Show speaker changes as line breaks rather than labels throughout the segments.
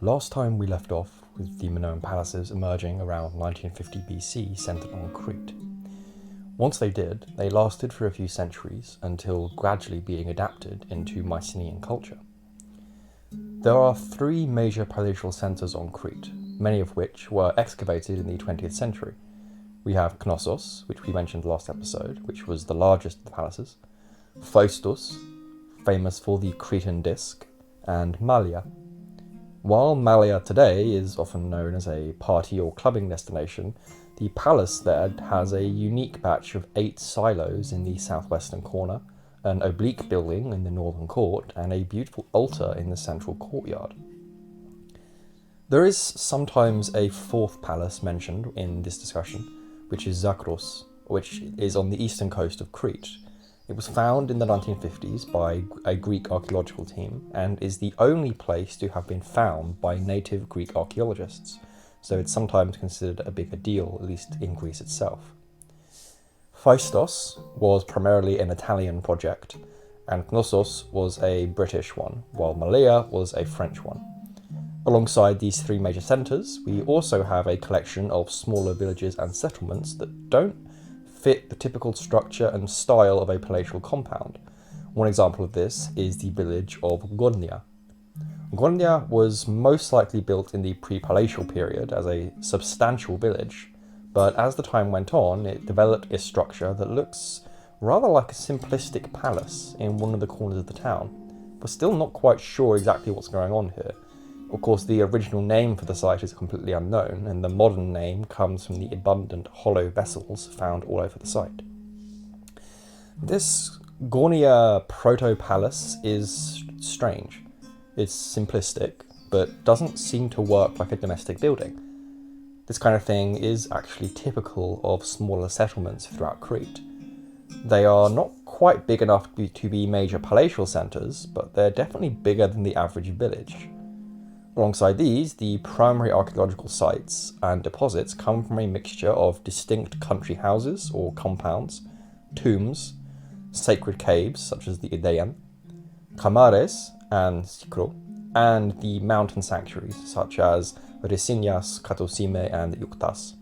Last time we left off with the Minoan palaces emerging around 1950 BC centred on Crete. Once they did, they lasted for a few centuries until gradually being adapted into Mycenaean culture. There are three major palatial centres on Crete, many of which were excavated in the 20th century. We have Knossos, which we mentioned last episode, which was the largest of the palaces, Phaistos, famous for the Cretan disc, and Malia. While Malia today is often known as a party or clubbing destination, the palace there has a unique batch of 8 silos in the southwestern corner, an oblique building in the northern court, and a beautiful altar in the central courtyard. There is sometimes a fourth palace mentioned in this discussion, which is Zakros, which is on the eastern coast of Crete. It was found in the 1950s by a Greek archaeological team and is the only place to have been found by native Greek archaeologists, so it's sometimes considered a bigger deal, at least in Greece itself. Phaistos was primarily an Italian project, and Knossos was a British one, while Malia was a French one. Alongside these three major centres, we also have a collection of smaller villages and settlements that don't fit the typical structure and style of a palatial compound. One example of this is the village of Gornia. Gornia was most likely built in the pre-palatial period as a substantial village, but as the time went on, it developed a structure that looks rather like a simplistic palace in one of the corners of the town. We're still not quite sure exactly what's going on here. Of course, the original name for the site is completely unknown, and the modern name comes from the abundant hollow vessels found all over the site. This Gornia proto-palace is strange. It's simplistic, but doesn't seem to work like a domestic building. This kind of thing is actually typical of smaller settlements throughout Crete. They are not quite big enough to be major palatial centres, but they're definitely bigger than the average village. Alongside these, the primary archaeological sites and deposits come from a mixture of distinct country houses or compounds, tombs, sacred caves such as the Aegean, kamares and sikro, and the mountain sanctuaries such as Resinias, Katosime and Iuktas.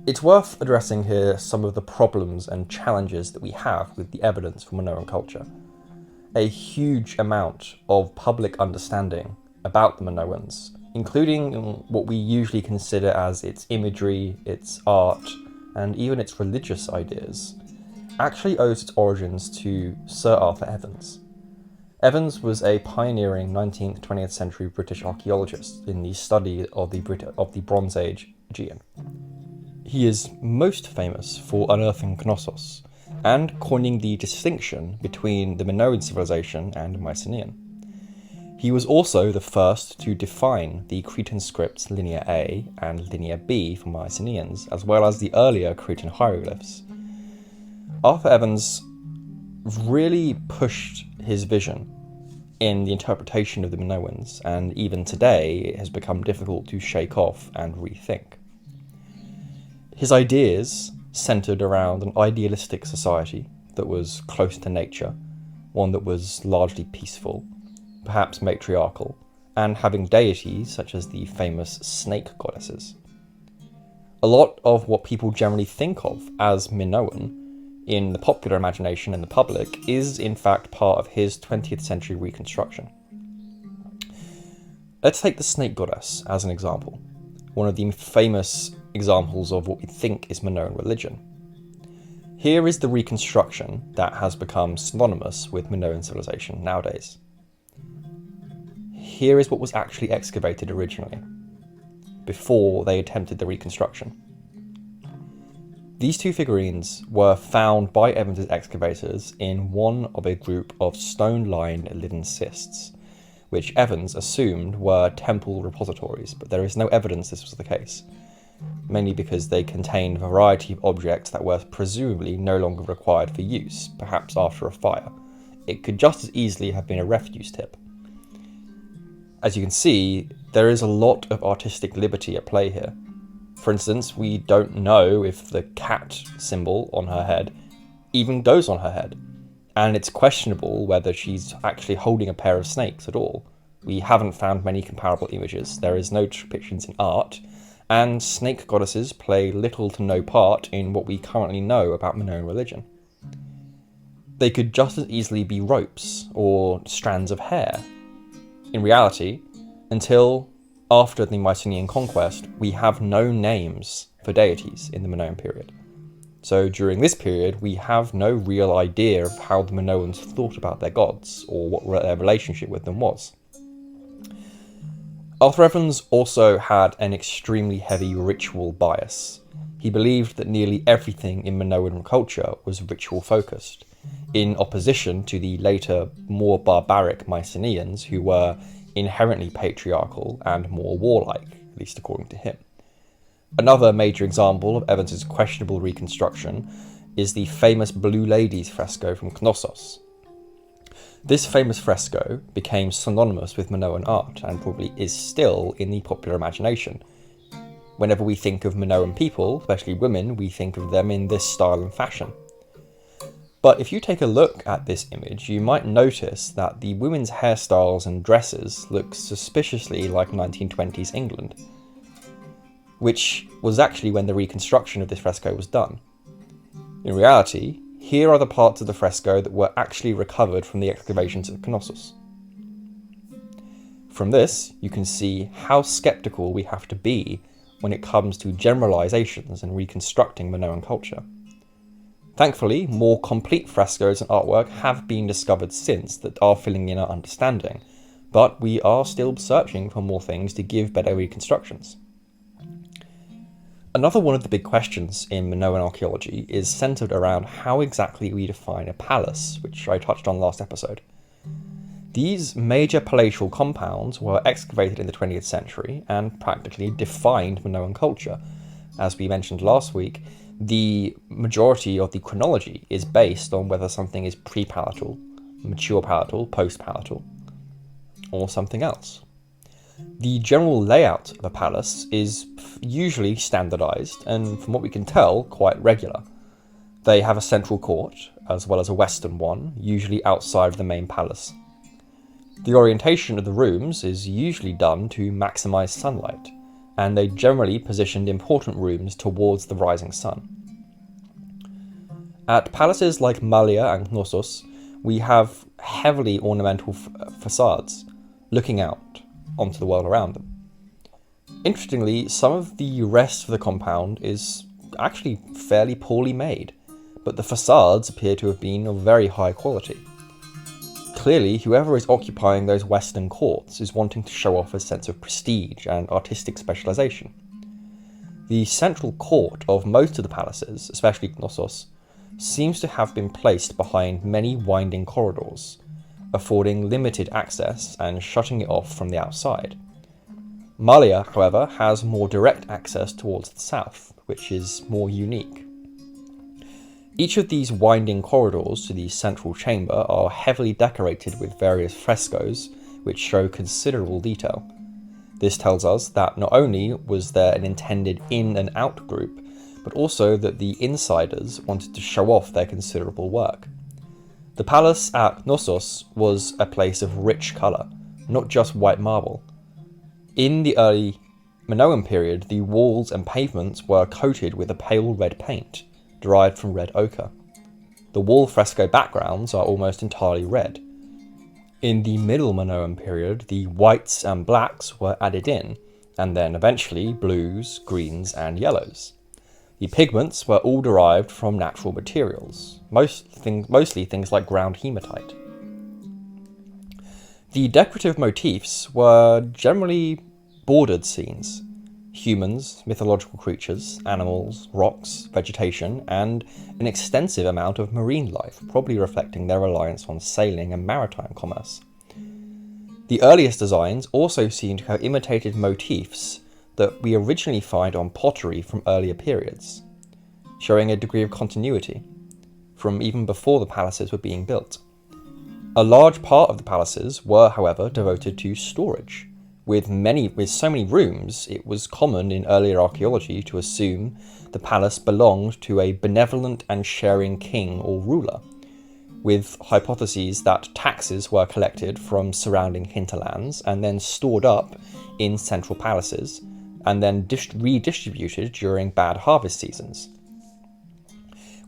It's worth addressing here some of the problems and challenges that we have with the evidence from Minoan culture. A huge amount of public understanding about the Minoans, including what we usually consider as its imagery, its art, and even its religious ideas, actually owes its origins to Sir Arthur Evans. Evans was a pioneering 19th, 20th century British archaeologist in the study of the Bronze Age Aegean. He is most famous for unearthing Knossos, and coining the distinction between the Minoan civilization and Mycenaean. He was also the first to define the Cretan scripts Linear A and Linear B for Mycenaeans, as well as the earlier Cretan hieroglyphs. Arthur Evans really pushed his vision in the interpretation of the Minoans, and even today it has become difficult to shake off and rethink. His ideas centred around an idealistic society that was close to nature, one that was largely peaceful, perhaps matriarchal, and having deities such as the famous snake goddesses. A lot of what people generally think of as Minoan in the popular imagination and the public is in fact part of his 20th century reconstruction. Let's take the snake goddess as an example, one of the famous examples of what we think is Minoan religion. Here is the reconstruction that has become synonymous with Minoan civilization nowadays. Here is what was actually excavated originally, before they attempted the reconstruction. These two figurines were found by Evans' excavators in one of a group of stone-lined linen cists, which Evans assumed were temple repositories, but there is no evidence this was the case, mainly because they contained a variety of objects that were presumably no longer required for use, perhaps after a fire. It could just as easily have been a refuse tip. As you can see, there is a lot of artistic liberty at play here. For instance, we don't know if the cat symbol on her head even goes on her head, and it's questionable whether she's actually holding a pair of snakes at all. We haven't found many comparable images, there is no depictions in art, and snake goddesses play little to no part in what we currently know about Minoan religion. They could just as easily be ropes or strands of hair. In reality, until after the Mycenaean conquest, we have no names for deities in the Minoan period. So during this period, we have no real idea of how the Minoans thought about their gods, or what their relationship with them was. Arthur Evans also had an extremely heavy ritual bias. He believed that nearly everything in Minoan culture was ritual focused, in opposition to the later, more barbaric Mycenaeans, who were inherently patriarchal and more warlike, at least according to him. Another major example of Evans's questionable reconstruction is the famous Blue Ladies fresco from Knossos. This famous fresco became synonymous with Minoan art and probably is still in the popular imagination. Whenever we think of Minoan people, especially women, we think of them in this style and fashion. But if you take a look at this image, you might notice that the women's hairstyles and dresses look suspiciously like 1920s England, which was actually when the reconstruction of this fresco was done. In reality, here are the parts of the fresco that were actually recovered from the excavations at Knossos. From this, you can see how skeptical we have to be when it comes to generalizations and reconstructing Minoan culture. Thankfully, more complete frescoes and artwork have been discovered since that are filling in our understanding, but we are still searching for more things to give better reconstructions. Another one of the big questions in Minoan archaeology is centered around how exactly we define a palace, which I touched on last episode. These major palatial compounds were excavated in the 20th century and practically defined Minoan culture. As we mentioned last week, the majority of the chronology is based on whether something is pre-palatal, mature palatal, post-palatal, or something else. The general layout of a palace is usually standardized and, from what we can tell, quite regular. They have a central court, as well as a western one, usually outside of the main palace. The orientation of the rooms is usually done to maximize sunlight, and they generally positioned important rooms towards the rising sun. At palaces like Malia and Knossos, we have heavily ornamental facades, looking out onto the world around them. Interestingly, some of the rest of the compound is actually fairly poorly made, but the facades appear to have been of very high quality. Clearly, whoever is occupying those western courts is wanting to show off a sense of prestige and artistic specialization. The central court of most of the palaces, especially Knossos, seems to have been placed behind many winding corridors, affording limited access and shutting it off from the outside. Malia, however, has more direct access towards the south, which is more unique. Each of these winding corridors to the central chamber are heavily decorated with various frescoes, which show considerable detail. This tells us that not only was there an intended in and out group, but also that the insiders wanted to show off their considerable work. The palace at Knossos was a place of rich colour, not just white marble. In the early Minoan period, the walls and pavements were coated with a pale red paint, derived from red ochre. The wall fresco backgrounds are almost entirely red. In the middle Minoan period, the whites and blacks were added in, and then eventually blues, greens, and yellows. The pigments were all derived from natural materials, mostly things like ground hematite. The decorative motifs were generally bordered scenes: humans, mythological creatures, animals, rocks, vegetation, and an extensive amount of marine life, probably reflecting their reliance on sailing and maritime commerce. The earliest designs also seem to have imitated motifs that we originally find on pottery from earlier periods, showing a degree of continuity from even before the palaces were being built. A large part of the palaces were, however, devoted to storage. With so many rooms, it was common in earlier archaeology to assume the palace belonged to a benevolent and sharing king or ruler. with hypotheses that taxes were collected from surrounding hinterlands and then stored up in central palaces, and then redistributed during bad harvest seasons.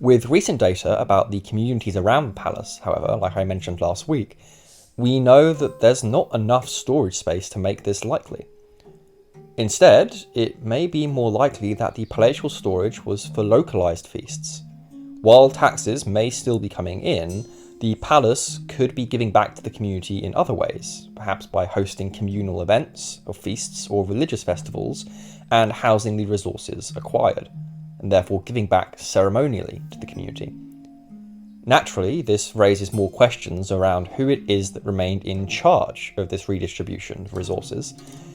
With recent data about the communities around the palace, however, like I mentioned last week, we know that there's not enough storage space to make this likely. Instead, it may be more likely that the palatial storage was for localized feasts. While taxes may still be coming in, the palace could be giving back to the community in other ways, perhaps by hosting communal events, or feasts, or religious festivals, and housing the resources acquired, and therefore giving back ceremonially to the community. Naturally, this raises more questions around who it is that remained in charge of this redistribution of resources,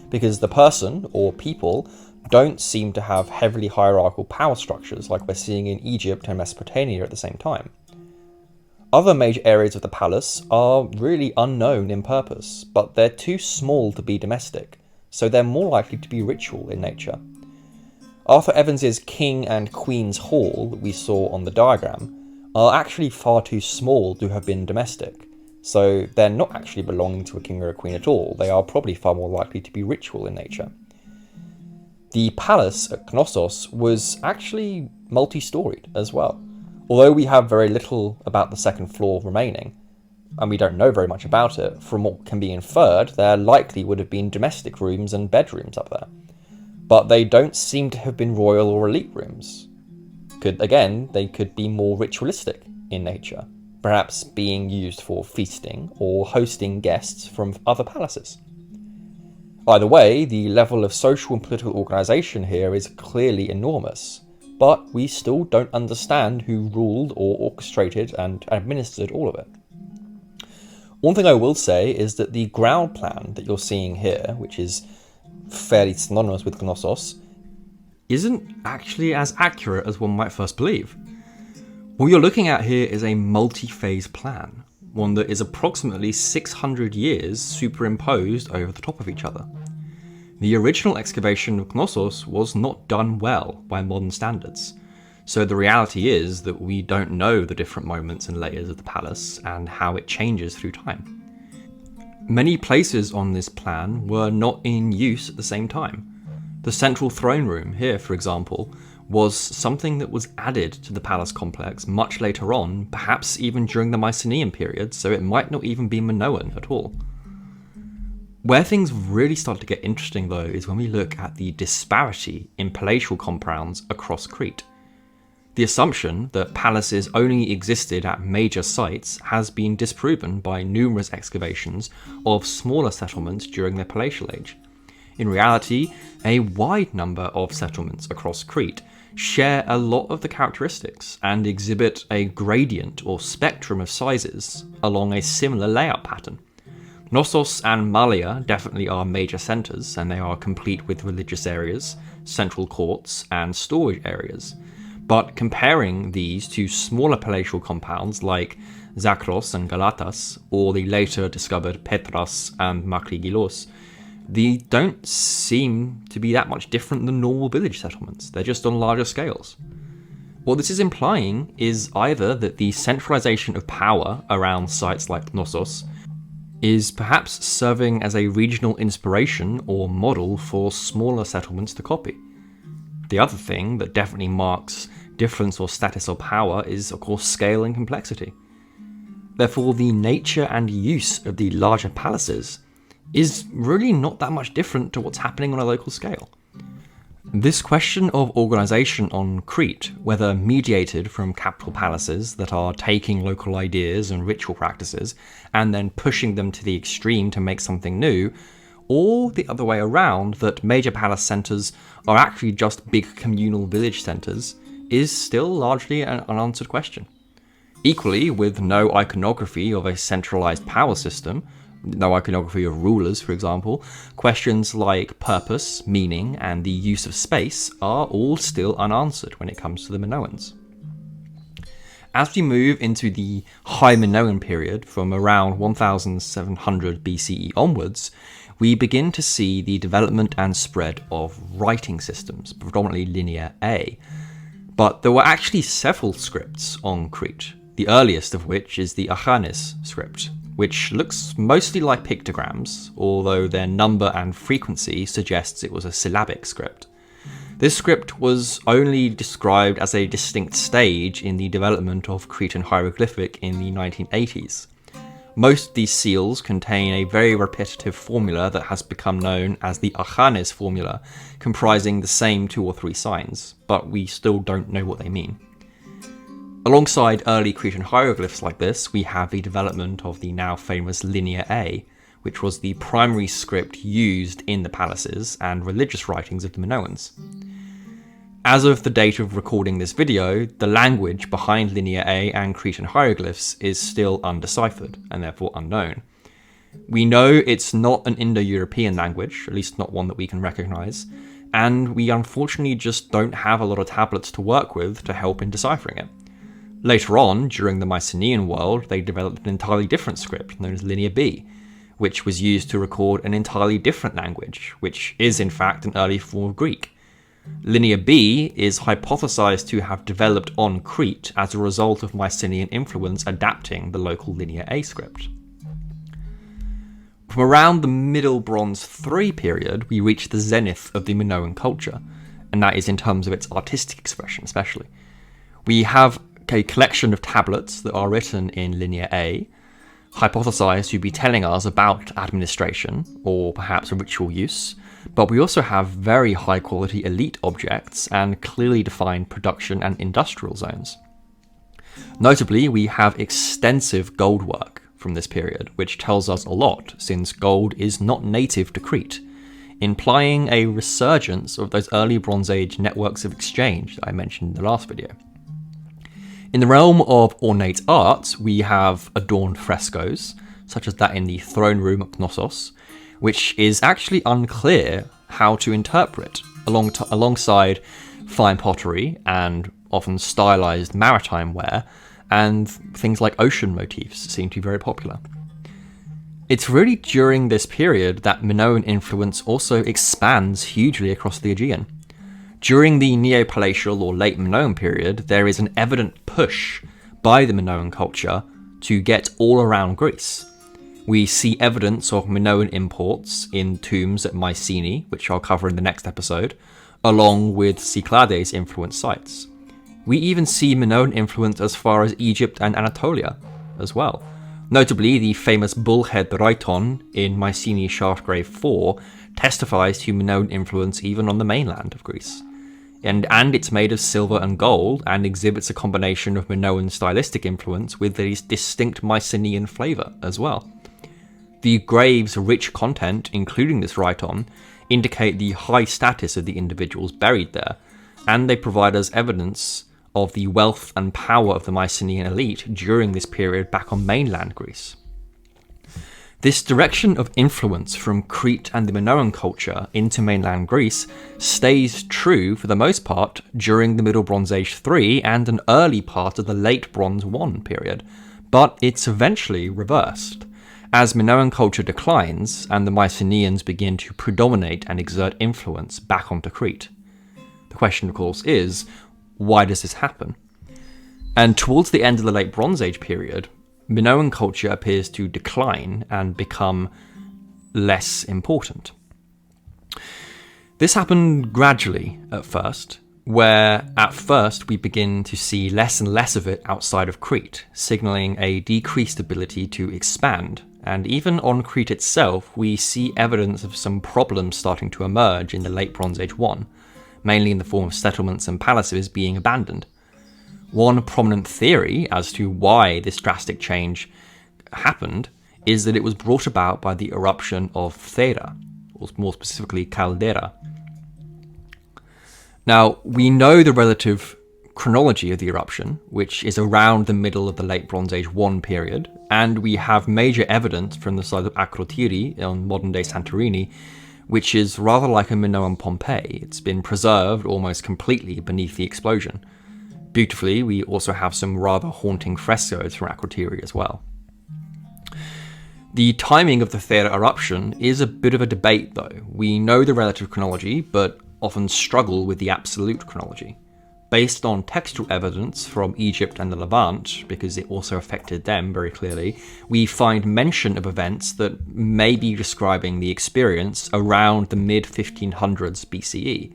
because the person, or people, don't seem to have heavily hierarchical power structures like we're seeing in Egypt and Mesopotamia at the same time. Other major areas of the palace are really unknown in purpose, but they're too small to be domestic, so they're more likely to be ritual in nature. Arthur Evans's King and Queen's Hall that we saw on the diagram are actually far too small to have been domestic, so they're not actually belonging to a king or a queen at all. They are probably far more likely to be ritual in nature. The palace at Knossos was actually multi-storied as well. Although we have very little about the second floor remaining, and we don't know very much about it, from what can be inferred, there likely would have been domestic rooms and bedrooms up there. But they don't seem to have been royal or elite rooms. They could be more ritualistic in nature, perhaps being used for feasting or hosting guests from other palaces. Either way, the level of social and political organisation here is clearly enormous, but we still don't understand who ruled or orchestrated and administered all of it. One thing I will say is that the ground plan that you're seeing here, which is fairly synonymous with Knossos, isn't actually as accurate as one might first believe. What you're looking at here is a multi-phase plan, one that is approximately 600 years superimposed over the top of each other. The original excavation of Knossos was not done well by modern standards, so the reality is that we don't know the different moments and layers of the palace and how it changes through time. Many places on this plan were not in use at the same time. The central throne room here, for example, was something that was added to the palace complex much later on, perhaps even during the Mycenaean period, so it might not even be Minoan at all. Where things really start to get interesting though is when we look at the disparity in palatial compounds across Crete. The assumption that palaces only existed at major sites has been disproven by numerous excavations of smaller settlements during the Palatial Age. In reality, a wide number of settlements across Crete share a lot of the characteristics and exhibit a gradient or spectrum of sizes along a similar layout pattern. Knossos and Malea definitely are major centres, and they are complete with religious areas, central courts, and storage areas. But comparing these to smaller palatial compounds like Zakros and Galatas, or the later discovered Petras and Makrigilos, they don't seem to be that much different than normal village settlements. They're just on larger scales. What this is implying is either that the centralization of power around sites like Knossos is perhaps serving as a regional inspiration or model for smaller settlements to copy. The other thing that definitely marks difference or status or power is, of course, scale and complexity. Therefore, the nature and use of the larger palaces is really not that much different to what's happening on a local scale. This question of organisation on Crete, whether mediated from capital palaces that are taking local ideas and ritual practices and then pushing them to the extreme to make something new, or the other way around, that major palace centres are actually just big communal village centres, is still largely an unanswered question. Equally, with no iconography of a centralised power system, no iconography of rulers, for example, questions like purpose, meaning, and the use of space are all still unanswered when it comes to the Minoans. As we move into the High Minoan period from around 1700 BCE onwards, we begin to see the development and spread of writing systems, predominantly Linear A. But there were actually several scripts on Crete, the earliest of which is the Aegean script, which looks mostly like pictograms, although their number and frequency suggests it was a syllabic script. This script was only described as a distinct stage in the development of Cretan hieroglyphic in the 1980s. Most of these seals contain a very repetitive formula that has become known as the Aegean formula, comprising the same 2 or 3 signs, but we still don't know what they mean. Alongside early Cretan hieroglyphs like this, we have the development of the now famous Linear A, which was the primary script used in the palaces and religious writings of the Minoans. As of the date of recording this video, the language behind Linear A and Cretan hieroglyphs is still undeciphered, and therefore unknown. We know it's not an Indo-European language, at least not one that we can recognise, and we unfortunately just don't have a lot of tablets to work with to help in deciphering it. Later on, during the Mycenaean world, they developed an entirely different script, known as Linear B, which was used to record an entirely different language, which is in fact an early form of Greek. Linear B is hypothesized to have developed on Crete as a result of Mycenaean influence adapting the local Linear A script. From around the Middle Bronze III period, we reach the zenith of the Minoan culture, and that is in terms of its artistic expression especially. We have a collection of tablets that are written in Linear A, hypothesized to be telling us about administration, or perhaps a ritual use, but we also have very high quality elite objects and clearly defined production and industrial zones. Notably, we have extensive gold work from this period, which tells us a lot since gold is not native to Crete, implying a resurgence of those early Bronze Age networks of exchange that I mentioned in the last video. In the realm of ornate art, we have adorned frescoes, such as that in the throne room of Knossos, which is actually unclear how to interpret, alongside fine pottery and often stylized maritime ware, and things like ocean motifs seem to be very popular. It's really during this period that Minoan influence also expands hugely across the Aegean. During the Neo-Palatial or late Minoan period, there is an evident push by the Minoan culture to get all around Greece. We see evidence of Minoan imports in tombs at Mycenae, which I'll cover in the next episode, along with Cyclades influenced sites. We even see Minoan influence as far as Egypt and Anatolia as well. Notably, the famous bullhead Raiton in Mycenae Shaftgrave 4 testifies to Minoan influence even on the mainland of Greece. And it's made of silver and gold, and exhibits a combination of Minoan stylistic influence with a distinct Mycenaean flavour as well. The grave's rich content, including this Raiton, indicate the high status of the individuals buried there, and they provide us evidence of the wealth and power of the Mycenaean elite during this period back on mainland Greece. This direction of influence from Crete and the Minoan culture into mainland Greece stays true for the most part during the Middle Bronze Age 3 and an early part of the Late Bronze 1 period, but it's eventually reversed, as Minoan culture declines and the Mycenaeans begin to predominate and exert influence back onto Crete. The question, of course, is, why does this happen? And towards the end of the Late Bronze Age period, Minoan culture appears to decline and become less important. This happened gradually at first, where at first we begin to see less and less of it outside of Crete, signalling a decreased ability to expand. And even on Crete itself, we see evidence of some problems starting to emerge in the Late Bronze Age 1, mainly in the form of settlements and palaces being abandoned. One prominent theory as to why this drastic change happened is that it was brought about by the eruption of Thera, or more specifically Caldera. Now, we know the relative chronology of the eruption, which is around the middle of the Late Bronze Age 1 period, and we have major evidence from the site of Archaeology on modern-day Santorini, which is rather like a Minoan Pompeii. It's been preserved almost completely beneath the explosion. Beautifully, we also have some rather haunting frescoes from Akrotiri as well. The timing of the Thera eruption is a bit of a debate though. We know the relative chronology, but often struggle with the absolute chronology. based on textual evidence from Egypt and the Levant, because it also affected them very clearly, we find mention of events that may be describing the experience around the mid-1500s BCE.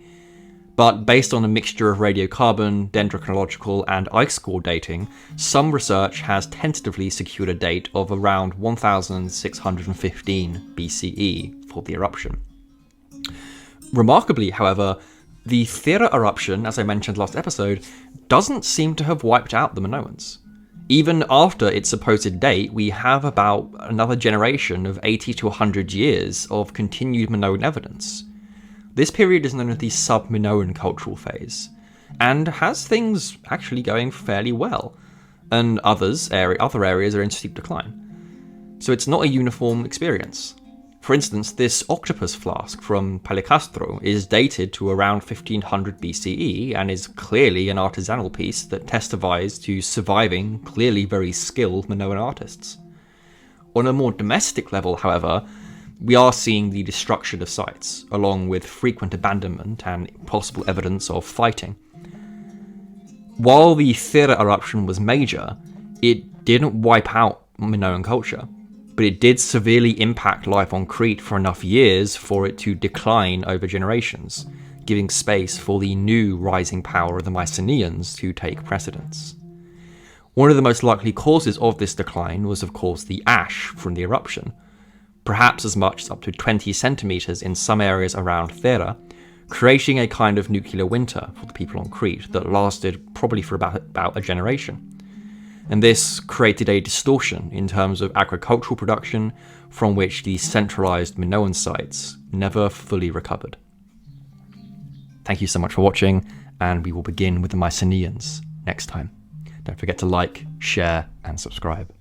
But based on a mixture of radiocarbon, dendrochronological, and ice core dating, some research has tentatively secured a date of around 1615 BCE for the eruption. Remarkably, however, the Thera eruption, as I mentioned last episode, doesn't seem to have wiped out the Minoans. Even after its supposed date, we have about another generation of 80 to 100 years of continued Minoan evidence. This period is known as the sub-Minoan cultural phase, and has things actually going fairly well, and other areas are in steep decline. So it's not a uniform experience. For instance, this octopus flask from Palicastro is dated to around 1500 BCE and is clearly an artisanal piece that testifies to surviving, clearly very skilled Minoan artists. On a more domestic level, however, we are seeing the destruction of sites, along with frequent abandonment and possible evidence of fighting. While the Thera eruption was major, it didn't wipe out Minoan culture, but it did severely impact life on Crete for enough years for it to decline over generations, giving space for the new rising power of the Mycenaeans to take precedence. One of the most likely causes of this decline was, of course, the ash from the eruption, perhaps as much as up to 20 centimeters in some areas around Thera, creating a kind of nuclear winter for the people on Crete that lasted probably for about a generation. And this created a distortion in terms of agricultural production from which the centralized Minoan sites never fully recovered. Thank you so much for watching, and we will begin with the Mycenaeans next time. Don't forget to like, share, and subscribe.